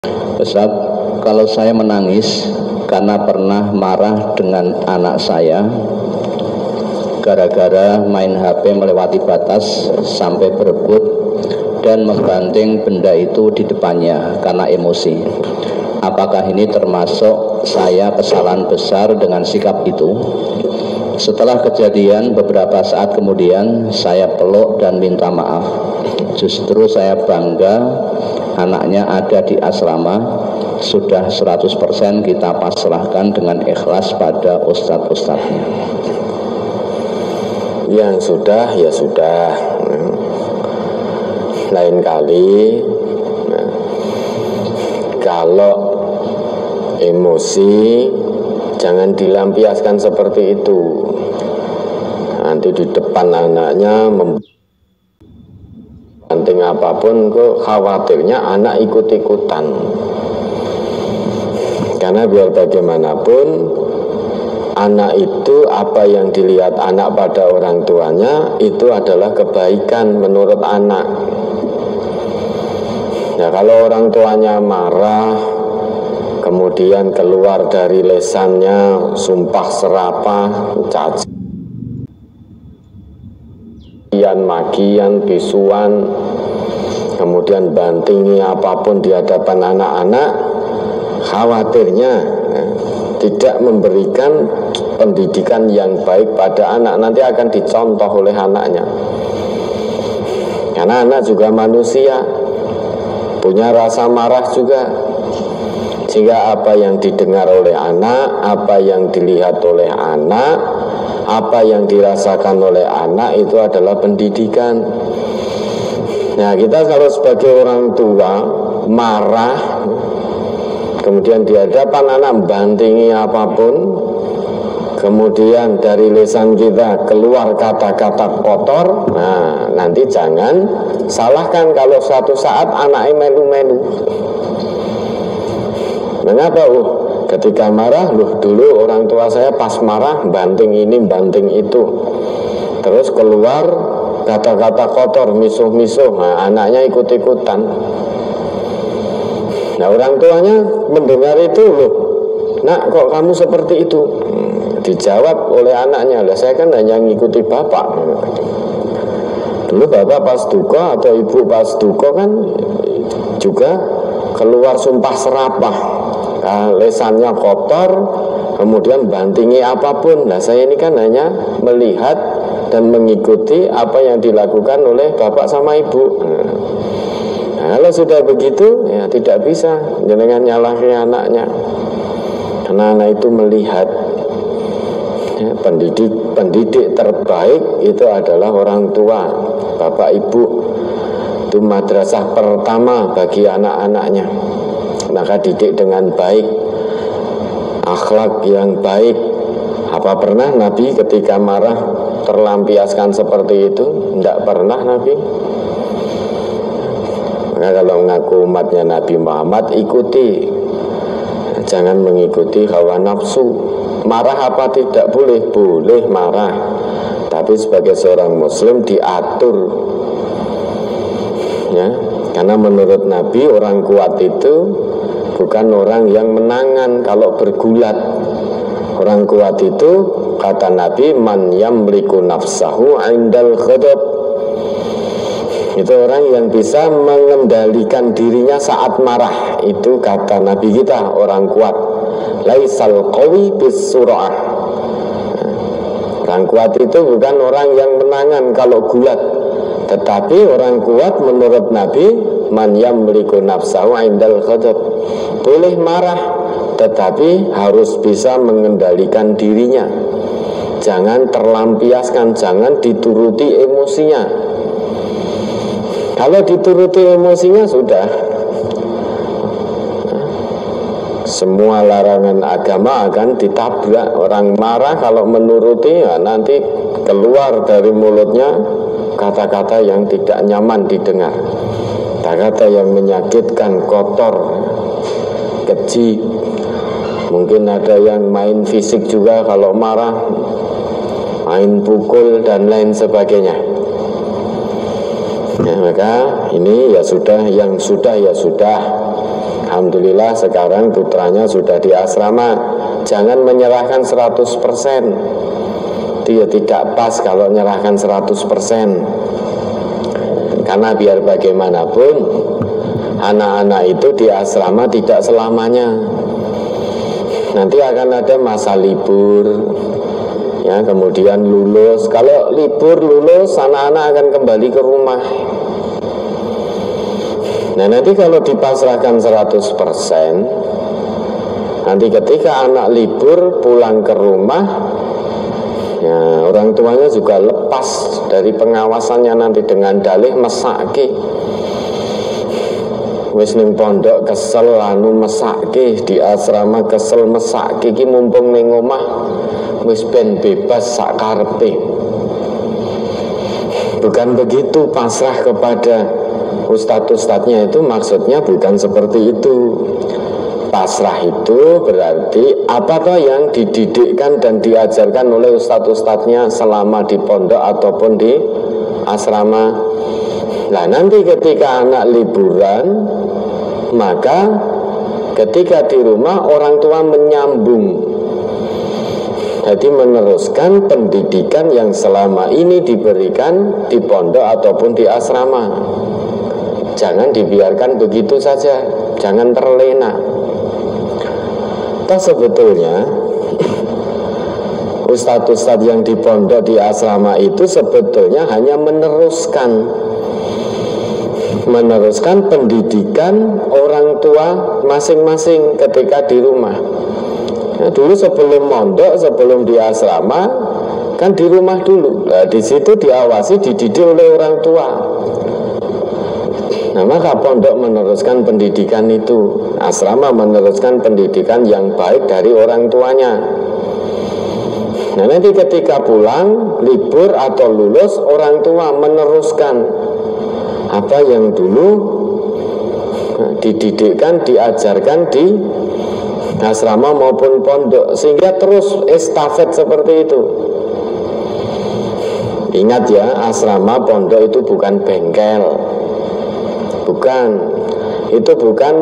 Ustaz, kalau saya menangis karena pernah marah dengan anak saya gara-gara main HP melewati batas sampai berebut dan membanting benda itu di depannya karena emosi. Apakah ini termasuk saya kesalahan besar dengan sikap itu? Setelah kejadian beberapa saat kemudian saya peluk dan minta maaf. Justru saya bangga anaknya ada di asrama. Sudah 100% kita pasrahkan dengan ikhlas pada ustadz-ustadznya. Yang sudah ya sudah. Lain kali kalau emosi jangan dilampiaskan seperti itu. Nanti di depan anaknya membanting apapun, kok khawatirnya anak ikut-ikutan. Karena biar bagaimanapun anak itu, apa yang dilihat anak pada orang tuanya itu adalah kebaikan menurut anak. Ya, kalau orang tuanya marah, kemudian keluar dari lesannya sumpah serapah, cacian, makian, bisuan, kemudian bantingi apapun di hadapan anak-anak, khawatirnya tidak memberikan pendidikan yang baik pada anak. Nanti akan dicontoh oleh anaknya. Karena anak juga manusia, punya rasa marah juga. Sehingga apa yang didengar oleh anak, apa yang dilihat oleh anak, apa yang dirasakan oleh anak itu adalah pendidikan. Nah, kita kalau sebagai orang tua marah, kemudian di hadapan anak bantingi apapun, kemudian dari lisan kita keluar kata-kata kotor, nah nanti jangan salahkan kalau suatu saat anaknya melu-melu. Mengapa? Ketika marah, dulu orang tua saya pas marah banting ini, banting itu, terus keluar kata-kata kotor, misuh-misuh, nah anaknya ikut-ikutan. Nah, orang tuanya mendengar itu, nak kok kamu seperti itu? Dijawab oleh anaknya, lah saya kan hanya ngikuti bapak. Dulu bapak pas duka atau ibu pas duka kan juga keluar sumpah serapah, lesannya kotor, kemudian bantingi apapun. Nah, saya ini kan hanya melihat dan mengikuti apa yang dilakukan oleh bapak sama ibu. Nah, kalau sudah begitu, ya tidak bisa jangan nyalahin anaknya. Karena anak itu melihat, ya, pendidik terbaik itu adalah orang tua, bapak ibu. Itu madrasah pertama bagi anak-anaknya. Maka didik dengan baik, akhlak yang baik. Apa pernah Nabi ketika marah terlampiaskan seperti itu? Tidak pernah Nabi. Maka kalau mengaku umatnya Nabi Muhammad, ikuti, jangan mengikuti hawa nafsu. Marah apa tidak boleh? Boleh marah, tapi sebagai seorang muslim diatur, ya. Karena menurut Nabi orang kuat itu bukan orang yang menangan kalau bergulat. Orang kuat itu, kata Nabi, man yamliku nafsahu indal ghadab. Itu orang yang bisa mengendalikan dirinya saat marah. Itu kata Nabi kita, orang kuat. Laisal qawi bis sur'ah. Orang kuat itu bukan orang yang menangan kalau gulat, tetapi orang kuat menurut Nabi, man yamliku nafsahu indal ghadab. Boleh marah, tetapi harus bisa mengendalikan dirinya. Jangan terlampiaskan, jangan dituruti emosinya. Kalau dituruti emosinya sudah, semua larangan agama akan ditabrak. Orang marah kalau menuruti, ya nanti keluar dari mulutnya kata-kata yang tidak nyaman didengar, kata-kata yang menyakitkan, kotor, keji. Mungkin ada yang main fisik juga kalau marah, main pukul dan lain sebagainya. Ya, maka ini ya sudah, yang sudah ya sudah. Alhamdulillah sekarang putranya sudah di asrama. Jangan menyerahkan 100%. Dia tidak pas kalau menyerahkan 100%. Karena biar bagaimanapun anak-anak itu di asrama tidak selamanya. Nanti akan ada masa libur, ya, kemudian lulus. Kalau libur lulus, anak-anak akan kembali ke rumah. Nah, nanti kalau dipasrahkan 100%, nanti ketika anak libur pulang ke rumah, ya, orang tuanya juga lepas dari pengawasannya nanti dengan dalih mesake. Wis ning pondok kesel anu mesake, di asrama kesel mesake, iki mumpung ning omah wis ben bebas sak karepe. Bukan begitu pasrah kepada ustadz-ustadznya itu, maksudnya bukan seperti itu. Pasrah itu berarti apa toh yang dididikkan dan diajarkan oleh ustadz-ustadznya selama di pondok ataupun di asrama. Nah, nanti ketika anak liburan, maka ketika di rumah orang tua menyambung, jadi meneruskan pendidikan yang selama ini diberikan di pondok ataupun di asrama. Jangan dibiarkan begitu saja, jangan terlena. Toh sebetulnya ustadz-ustadz yang di pondok di asrama itu sebetulnya hanya meneruskan pendidikan orang tua masing-masing ketika di rumah. Nah, dulu sebelum mondok, sebelum di asrama, kan di rumah dulu. Nah, di situ diawasi, dididik oleh orang tua. Nah, maka pondok meneruskan pendidikan itu, asrama meneruskan pendidikan yang baik dari orang tuanya. Nah, nanti ketika pulang, libur atau lulus, orang tua meneruskan apa yang dulu dididikkan, diajarkan di asrama maupun pondok, sehingga terus estafet seperti itu. Ingat ya, asrama pondok itu bukan bengkel, bukan. Itu bukan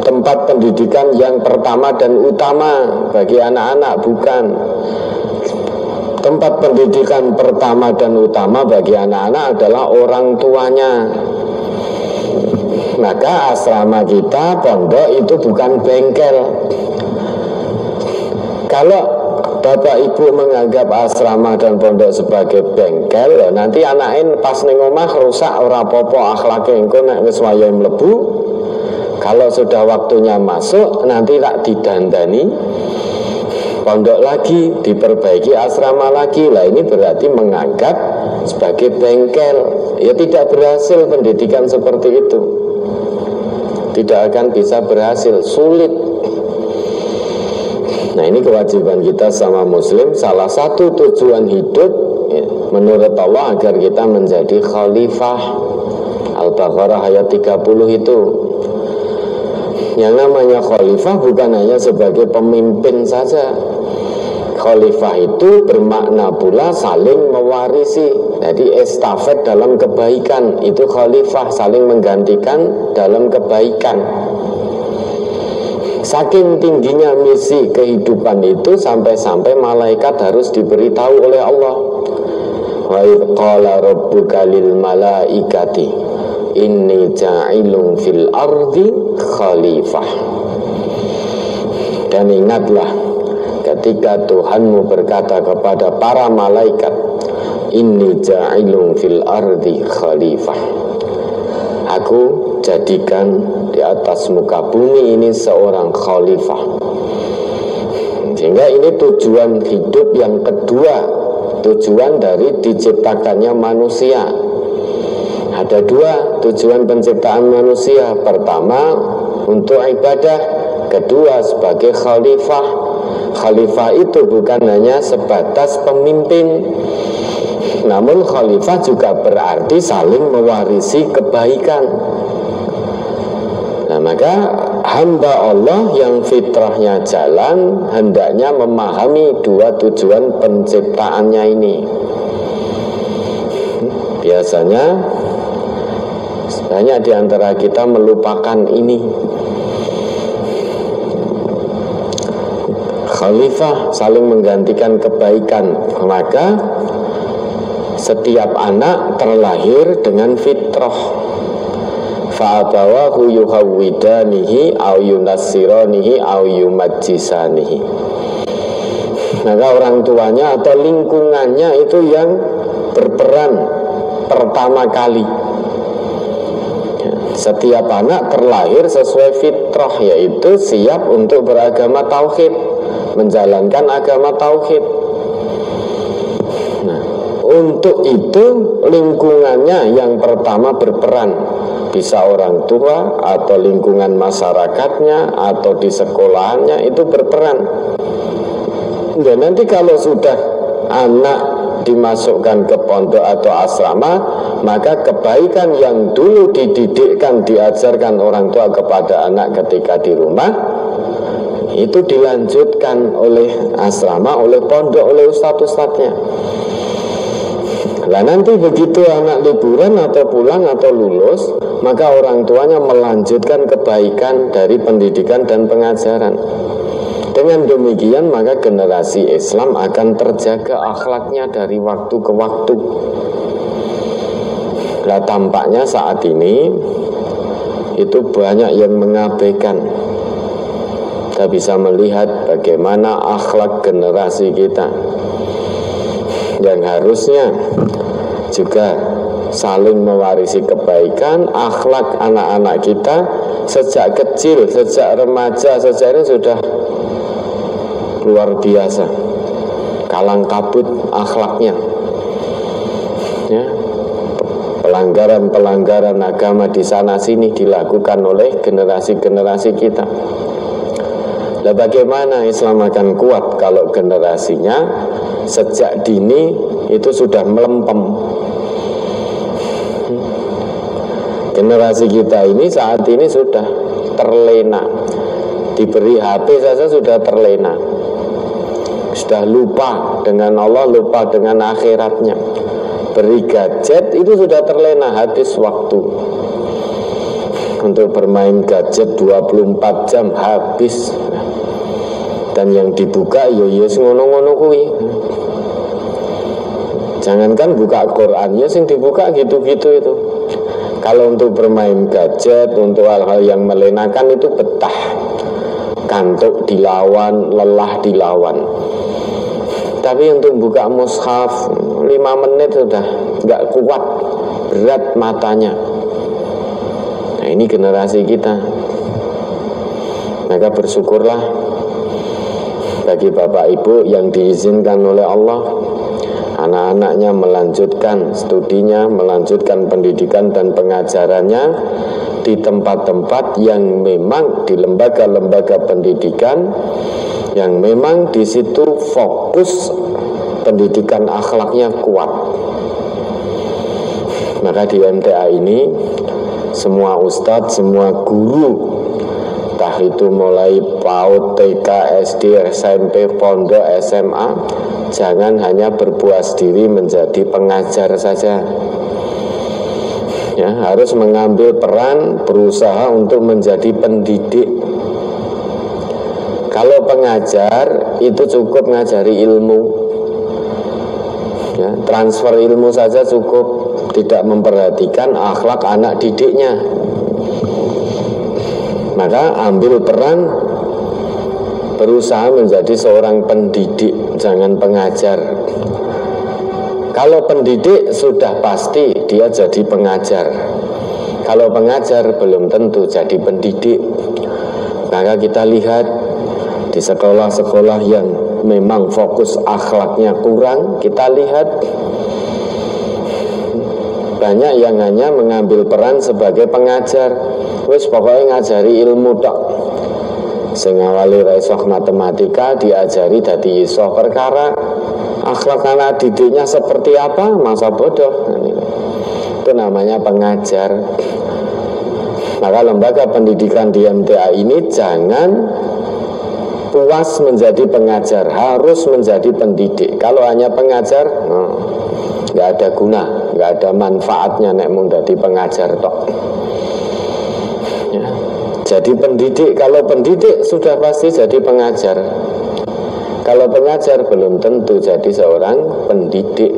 tempat pendidikan yang pertama dan utama bagi anak-anak, bukan. Tempat pendidikan pertama dan utama bagi anak-anak adalah orang tuanya. Maka asrama kita, pondok itu bukan bengkel. Kalau bapak ibu menganggap asrama dan pondok sebagai bengkel, nanti anaknya pas ning omah rusak ora apa-apa akhlake, engko nek wis wayahe mlebu, kalau sudah waktunya masuk nanti tak didandani pondok lagi, diperbaiki asrama lagi. Lah ini berarti menganggap sebagai bengkel. Ya tidak berhasil pendidikan seperti itu. Tidak akan bisa berhasil, sulit. Nah, ini kewajiban kita sama muslim. Salah satu tujuan hidup ya, menurut Allah agar kita menjadi khalifah. Al-Baqarah ayat 30 itu. Yang namanya khalifah bukan hanya sebagai pemimpin saja. Khalifah itu bermakna pula saling mewarisi. Jadi estafet dalam kebaikan, itu khalifah, saling menggantikan dalam kebaikan. Saking tingginya misi kehidupan itu sampai-sampai malaikat harus diberitahu oleh Allah. Wa qala rabbuka lil malaikati inni ja'ilun fil ardi khalifah. Dan ingatlah ketika Tuhanmu berkata kepada para malaikat, inni ja'ilun fil ardi khalifah, aku jadikan di atas muka bumi ini seorang khalifah. Sehingga ini tujuan hidup yang kedua, tujuan dari diciptakannya manusia. Ada dua tujuan penciptaan manusia. Pertama untuk ibadah, kedua sebagai khalifah. Khalifah itu bukan hanya sebatas pemimpin, namun khalifah juga berarti saling mewarisi kebaikan. Nah, maka hamba Allah yang fitrahnya jalan hendaknya memahami dua tujuan penciptaannya ini. Biasanya banyak di antara kita melupakan ini. khalifah, saling menggantikan kebaikan. Maka setiap anak terlahir dengan fitrah. Fa'abawahu yuhawwidanihi au yunassiranihi au yumajjisanihi. Maka orang tuanya atau lingkungannya itu yang berperan pertama kali. Setiap anak terlahir sesuai fitrah, yaitu siap untuk beragama tauhid, menjalankan agama tauhid. Nah, untuk itu lingkungannya yang pertama berperan, bisa orang tua atau lingkungan masyarakatnya atau di sekolahannya itu berperan. Dan nanti kalau sudah anak dimasukkan ke pondok atau asrama, maka kebaikan yang dulu dididikkan, diajarkan orang tua kepada anak ketika di rumah, itu dilanjutkan oleh asrama, oleh pondok, oleh ustadz-ustadznya. Nah nanti begitu anak liburan atau pulang atau lulus, maka orang tuanya melanjutkan kebaikan dari pendidikan dan pengajaran. Dengan demikian maka generasi Islam akan terjaga akhlaknya dari waktu ke waktu. Nah tampaknya saat ini itu banyak yang mengabaikan. Kita bisa melihat bagaimana akhlak generasi kita yang harusnya juga saling mewarisi kebaikan. Akhlak anak-anak kita sejak kecil, sejak remaja, sejak ini sudah luar biasa, kalang kabut akhlaknya, ya. Pelanggaran-pelanggaran agama di sana sini dilakukan oleh generasi-generasi kita. Nah, bagaimana Islam akan kuat kalau generasinya sejak dini itu sudah melempem? Generasi kita ini saat ini sudah terlena, diberi HP saja sudah terlena, sudah lupa dengan Allah, lupa dengan akhiratnya. Beri gadget itu sudah terlena, habis waktu untuk bermain gadget 24 jam habis. Dan yang dibuka yes ngono-ngono kuwi. Jangankan buka Quran, ya sing dibuka gitu-gitu itu. Kalau untuk bermain gadget, untuk hal-hal yang melenakan itu betah, kantuk dilawan, lelah dilawan. Tapi untuk buka mushaf 5 menit sudah nggak kuat, berat matanya. Nah ini generasi kita. Maka bersyukurlah bagi bapak ibu yang diizinkan oleh Allah, anak-anaknya melanjutkan studinya, melanjutkan pendidikan dan pengajarannya di tempat-tempat yang memang di lembaga-lembaga pendidikan yang memang di situ fokus pendidikan akhlaknya kuat. Maka di MTA ini semua ustadz, semua guru, entah itu mulai PAUD, TK, SD, SMP, pondok, SMA, jangan hanya berpuas diri menjadi pengajar saja. Ya, harus mengambil peran, berusaha untuk menjadi pendidik. Kalau pengajar itu cukup ngajari ilmu, ya, transfer ilmu saja cukup, tidak memperhatikan akhlak anak didiknya. Maka ambil peran, berusaha menjadi seorang pendidik, jangan pengajar. Kalau pendidik sudah pasti dia jadi pengajar. Kalau pengajar belum tentu jadi pendidik. Maka kita lihat di sekolah-sekolah yang memang fokus akhlaknya kurang, kita lihat banyak yang hanya mengambil peran sebagai pengajar. Wis pokoknya ngajari ilmu tok. Sing awali ra iso matematika diajari dadi iso perkara. Akhlak anak didiknya seperti apa, masa bodoh. Itu namanya pengajar. Maka lembaga pendidikan di MTA ini jangan puas menjadi pengajar, harus menjadi pendidik. Kalau hanya pengajar, nggak ada guna, nggak ada manfaatnya nek mung dadi pengajar tok. Ya. Jadi pendidik, kalau pendidik sudah pasti jadi pengajar. Kalau pengajar belum tentu jadi seorang pendidik.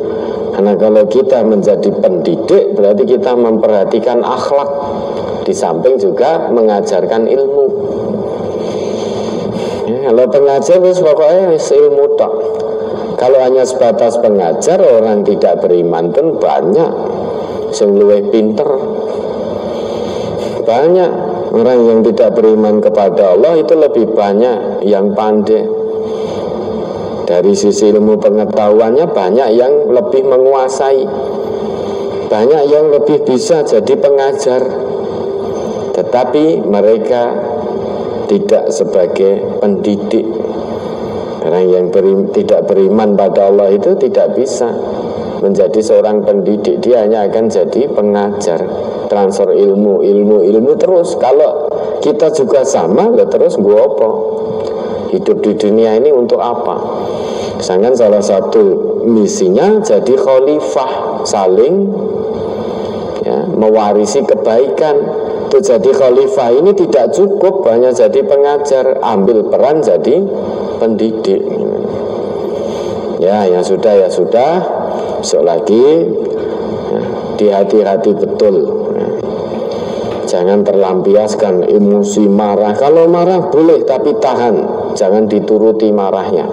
Karena kalau kita menjadi pendidik berarti kita memperhatikan akhlak, di samping juga mengajarkan ilmu. Ya, kalau pengajar pokoknya ilmu tok. Kalau hanya sebatas pengajar, orang tidak beriman pun banyak sing luwih pinter. Banyak orang yang tidak beriman kepada Allah itu lebih banyak yang pandai. Dari sisi ilmu pengetahuannya banyak yang lebih menguasai, banyak yang lebih bisa jadi pengajar, tetapi mereka tidak sebagai pendidik. Orang yang tidak beriman pada Allah itu tidak bisa menjadi seorang pendidik. Dia hanya akan jadi pengajar, transfer ilmu terus. Kalau kita juga sama, terus gua apa? Hidup di dunia ini untuk apa? Misalkan salah satu misinya jadi khalifah, saling mewarisi kebaikan. Untuk jadi khalifah ini tidak cukup hanya jadi pengajar, ambil peran jadi pendidik. Ya sudah, besok lagi dihati-hati betul. Jangan terlampiaskan emosi marah. Kalau marah boleh tapi tahan, jangan dituruti marahnya.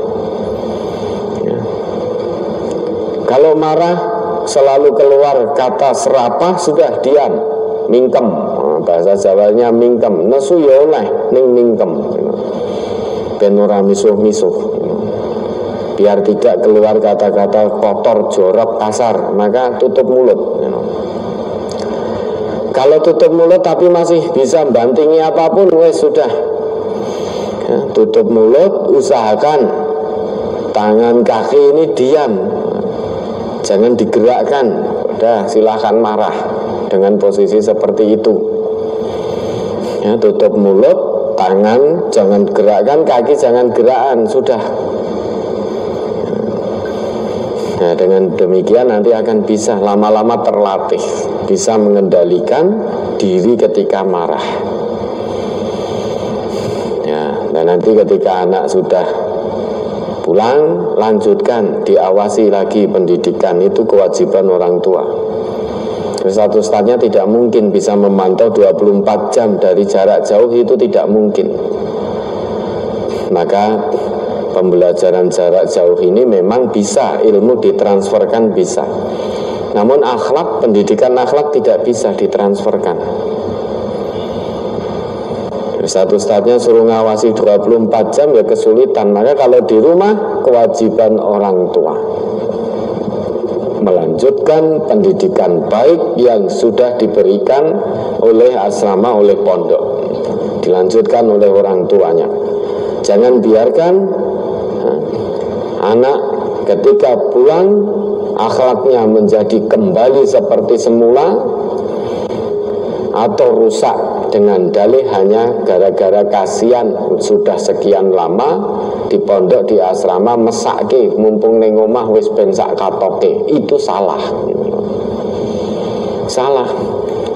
Kalau marah selalu keluar kata serapah, sudah diam, mingkem. Bahasa Jawanya mingkem, nesu ya oleh ning mingkem. Ben ora misuh-misuh. Biar tidak keluar kata-kata kotor, jorok, kasar, maka tutup mulut. Kalau tutup mulut tapi masih bisa bantingi apapun, wes sudah. Tutup mulut, usahakan tangan kaki ini diam. Jangan digerakkan. Udah, silahkan marah dengan posisi seperti itu. Tutup mulut, tangan jangan gerakkan, kaki jangan gerakkan, sudah. Nah, dengan demikian nanti akan bisa lama-lama terlatih, bisa mengendalikan diri ketika marah. Dan nanti ketika anak sudah pulang, lanjutkan, diawasi lagi pendidikan. Itu kewajiban orang tua. Satu ustadznya tidak mungkin bisa memantau 24 jam dari jarak jauh, itu tidak mungkin. Maka pembelajaran jarak jauh ini memang bisa, ilmu ditransferkan bisa. Namun akhlak, pendidikan akhlak tidak bisa ditransferkan. Satu ustadznya suruh ngawasi 24 jam ya kesulitan. Maka kalau di rumah, kewajiban orang tua melanjutkan pendidikan baik yang sudah diberikan oleh asrama, oleh pondok, dilanjutkan oleh orang tuanya. Jangan biarkan anak ketika pulang akhlaknya menjadi kembali seperti semula atau rusak dengan dalih hanya gara-gara kasihan sudah sekian lama di pondok, di asrama, mesake mumpung ning omah wis ben sak katoke. Itu salah. Salah.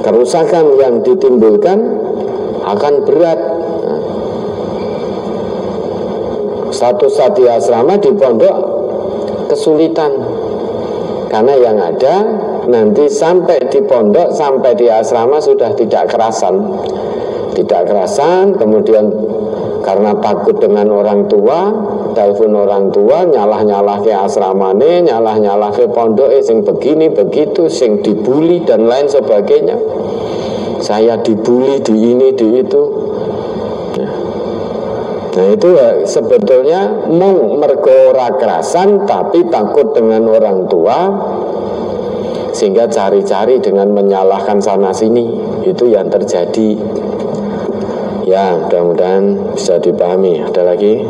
Kerusakan yang ditimbulkan akan berat. Status di asrama, di pondok kesulitan. Karena yang ada nanti sampai di pondok, sampai di asrama sudah tidak kerasan. Tidak kerasan, kemudian karena takut dengan orang tua, telepon orang tua, nyalah-nyalah ke asramane, nyalah-nyalah ke pondok, sing begini, begitu, sing dibully dan lain sebagainya. Saya dibully di ini, di itu. Nah itu sebetulnya mergo ora kerasan tapi takut dengan orang tua, sehingga cari-cari dengan menyalahkan sana sini. Itu yang terjadi. Ya, mudah-mudahan bisa dipahami. Ada lagi?